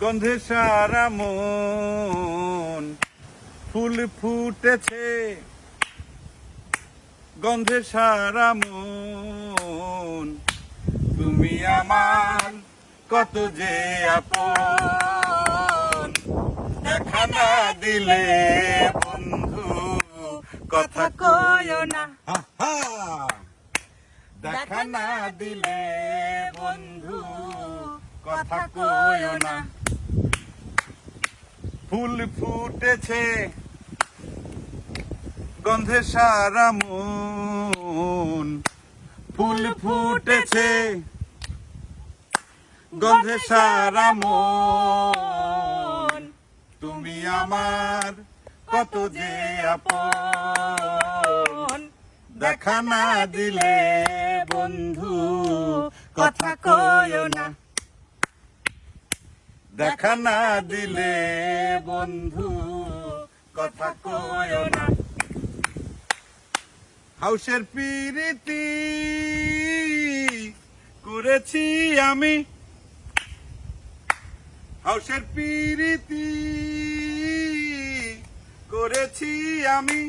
গন্ধে সারা মন, ফুল ফুটেছে গন্ধে সারা মন, তুমি আমার কত যে আপন। দেখা না দিলে বন্ধু কথা কইও না, দেখা না দিলে বন্ধু কথা কইও না। ফুল ফুটেছে গন্ধে সারা মন, ফুল ফুটেছে গন্ধে সারা মন, তুমি আমার কত যে আপন। দেখা না দিলে বন্ধু কথা কইও না, দেখা না দিলে বন্ধু কথা কইও না। হাউসের পিরিতি করেছি আমি, হাউসের পিরিতি করেছি আমি,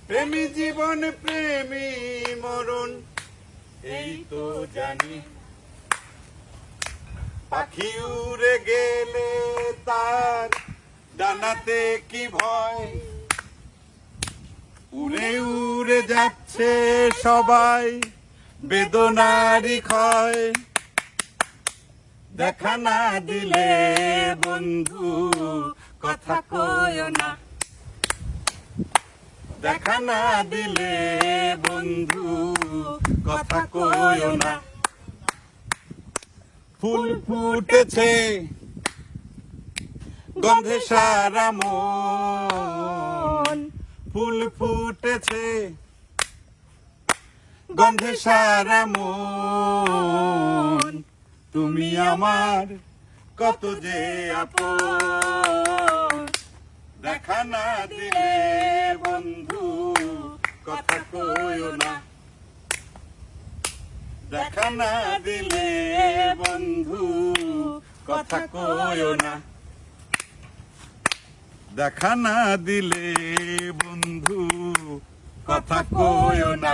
প্রেমী জীবন প্রেমী মরণ এই তো জানি। পাখি উড়ে গেলে তার ডানাতে কি ভয়, উড়ে উড়ে যাচ্ছে সবাই বেদনারি ক্ষয়। দেখা না দিলে বন্ধু কথা কইও না, দেখা না দিলে বন্ধু কথা কইও না। ফুল ফুটেছে গন্ধে সারা মন, ফুল ফুটেছে গন্ধে সারা মন, তুমি আমার কত যে আপন। দেখা না দিলে বন্ধু কথা কইও না, দেখা না দিলে বন্ধু কথা কইও না, দেখা না দিলে বন্ধু কথা কইও না।